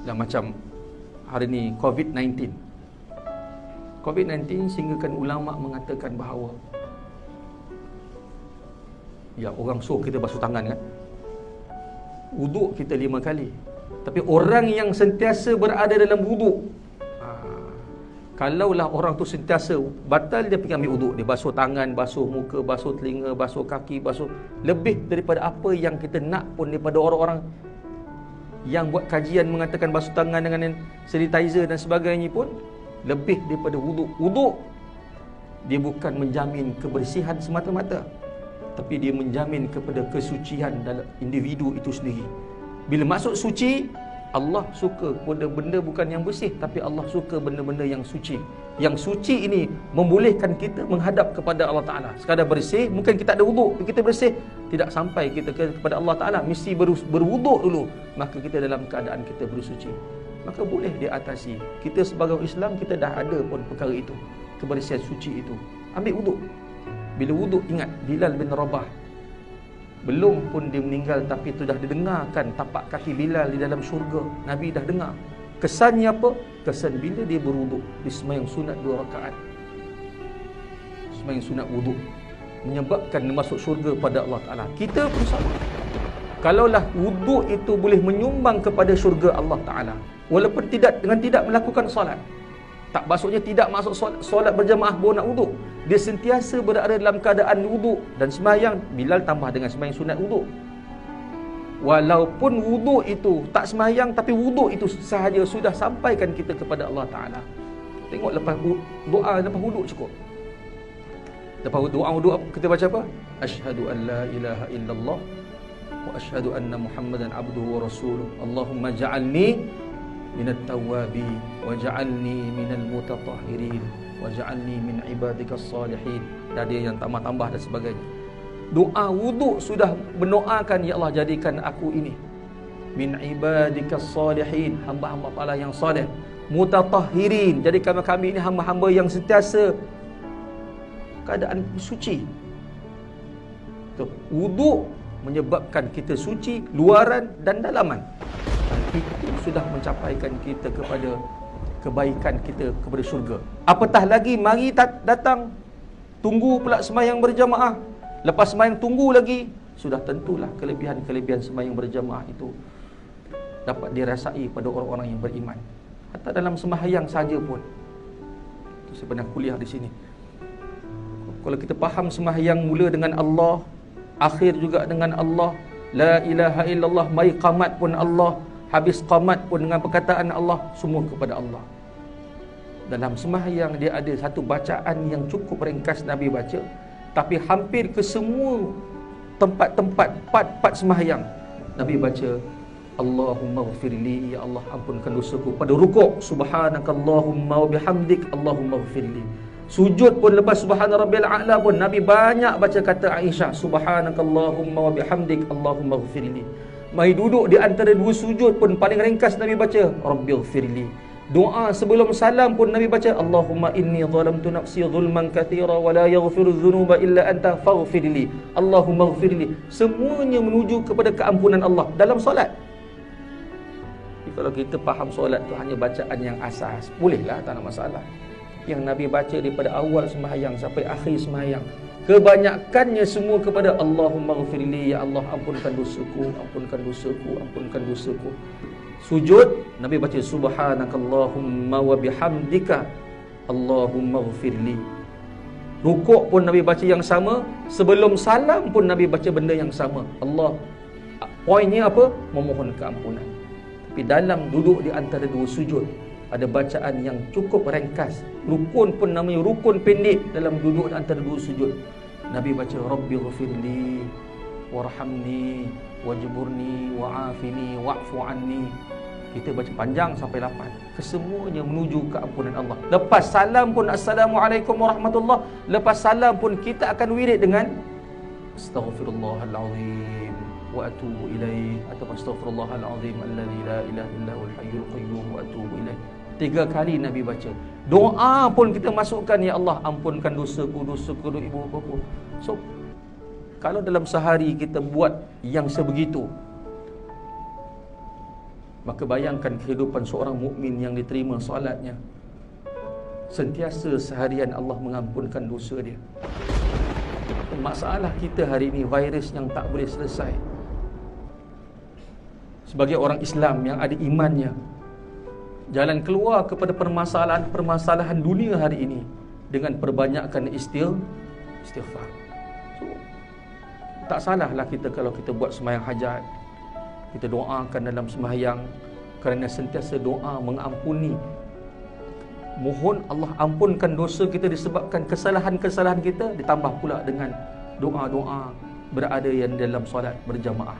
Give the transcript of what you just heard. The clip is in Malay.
Yang macam hari ni COVID-19. COVID-19 sehinggakan ulama mengatakan bahawa ya, orang suruh kita basuh tangan kan, wuduk kita 5 kali. Tapi orang yang sentiasa berada dalam wuduk, kalaulah orang tu sentiasa batal, dia pergi ambil wuduk, dia basuh tangan, basuh muka, basuh telinga, basuh kaki, basuh lebih daripada apa yang kita nak pun. Daripada orang-orang yang buat kajian mengatakan basuh tangan dengan sanitizer dan sebagainya pun, lebih daripada wuduk. Wuduk dia bukan menjamin kebersihan semata-mata, tapi dia menjamin kepada kesucian dalam individu itu sendiri. Bila masuk suci, Allah suka kepada benda bukan yang bersih, tapi Allah suka benda-benda yang suci. Yang suci ini membolehkan kita menghadap kepada Allah Ta'ala. Sekadar bersih, mungkin kita ada wuduk, kita bersih, tidak sampai kita kepada Allah Ta'ala. Mesti berwuduk dulu, maka kita dalam keadaan kita bersuci. Maka boleh diatasi. Kita sebagai Islam, kita dah ada pun perkara itu, kebersihan suci itu. Ambil wuduk. Bila wuduk, ingat Bilal bin Rabah, belum pun dia meninggal, tapi tu dah didengarkan tapak kaki Bilal di dalam syurga. Nabi dah dengar. Kesannya apa? Kesan bila dia berwuduk, dia sembahyang sunat 2 rakaat, sembahyang sunat wuduk, menyebabkan dia masuk syurga pada Allah Ta'ala. Kita pun sama. Kalaulah wuduk itu boleh menyumbang kepada syurga Allah Ta'ala, walaupun dengan tidak melakukan solat. Tak maksudnya tidak masuk solat berjamaah baru nak wuduk. Dia sentiasa berada dalam keadaan wuduk dan sembahyang. Bilal tambah dengan sembahyang sunat wuduk. Walaupun wuduk itu tak sembahyang, tapi wuduk itu sahaja sudah sampaikan kita kepada Allah Ta'ala. Tengok lepas doa, lepas wuduk cukup. Lepas doa wuduk kita baca apa? Asyhadu an la ilaha illallah wa asyhadu anna Muhammadan abduhu wa rasuluh. Allahumma ja'alni minat tawabi waj'alni minal mutatahhirin waj'alni min ibadikas salihin. Dan dia yang tambah-tambah dan sebagainya. Doa wuduk sudah mendoakan, ya Allah, jadikan aku ini min ibadikas salihin, hamba-hamba Allah yang salih, mutatahhirin, jadikan kami ini hamba-hamba yang sentiasa keadaan suci. Wuduk menyebabkan kita suci luaran dan dalaman. Itu sudah mencapaikan kita kepada kebaikan kita kepada syurga. Apatah lagi mari datang tunggu pula sembahyang berjamaah. Lepas sembahyang tunggu lagi, sudah tentulah kelebihan-kelebihan sembahyang berjamaah itu dapat dirasai pada orang-orang yang beriman. Hatta dalam sembahyang saja pun. Itu saya pernah kuliah di sini. Kalau kita faham sembahyang mula dengan Allah, akhir juga dengan Allah, la ilaha illallah, mai qamat pun Allah, habis qamat pun dengan perkataan Allah, semua kepada Allah. Dalam sembahyang dia ada satu bacaan yang cukup ringkas Nabi baca, tapi hampir ke semua tempat-tempat, part-part sembahyang Nabi baca Allahumma ghfirli, ya Allah ampunkan dosaku. Pada rukuk, subhanakallahumma wa bihamdik Allahumma ghfirli. Sujud pun lepas subhana rabbil a'la pun Nabi banyak baca kata Aisyah, subhanakallahumma wa bihamdik Allahumma ghfirli. Mai duduk di antara dua sujud pun paling ringkas Nabi baca rabbighfirli. Doa sebelum salam pun Nabi baca Allahumma inni zalamtu nafsi zulman katsira wa la yaghfiru dzunuba illa anta faghfirli Allahumma ghfirli. Semuanya menuju kepada keampunan Allah dalam solat. Jadi kalau kita faham solat tu hanya bacaan yang asas, bolehlah, tak ada masalah. Yang Nabi baca daripada awal sembahyang sampai akhir sembahyang, kebanyakannya semua kepada Allahumma ghfirli, ya Allah ampunkan dosaku, ampunkan dosaku, ampunkan dosaku. Sujud Nabi baca subhanakallahumma wa bihamdika Allahumma ghfirli. Rukuk pun Nabi baca yang sama, sebelum salam pun Nabi baca benda yang sama. Allah, poinnya apa? Memohon keampunan. Tapi dalam duduk di antara dua sujud ada bacaan yang cukup ringkas. Rukun pun namanya rukun pendek dalam duduk di antara dua sujud. Nabi baca rabbighfirli warhamni wajburni wa'afini wa'fu anni. Kita baca panjang sampai 8. Kesemuanya menuju keampunan Allah. Lepas salam pun assalamualaikum warahmatullah. Lepas salam pun kita akan wirid dengan astaghfirullahalazim wa atubu ilaih, atau astaghfirullahalazim alladzi la ilaha illa huwal hayyul qayyum wa atubu ilaih. 3 kali Nabi baca. Doa pun kita masukkan, ya Allah ampunkan dosaku, dosaku ibu bapaku. So kalau dalam sehari kita buat yang sebegitu, Maka bayangkan kehidupan seorang mukmin yang diterima solatnya, sentiasa seharian Allah mengampunkan dosa dia. Masalah kita hari ini virus yang tak boleh selesai. Sebagai orang Islam yang ada imannya, jalan keluar kepada permasalahan dunia hari ini dengan perbanyakkan istighfar. So, tak salahlah kita kalau kita buat sembahyang hajat, kita doakan dalam sembahyang, kerana sentiasa doa mengampuni. Mohon Allah ampunkan dosa kita disebabkan kesalahan-kesalahan kita, ditambah pula dengan doa-doa berada yang dalam solat berjamaah.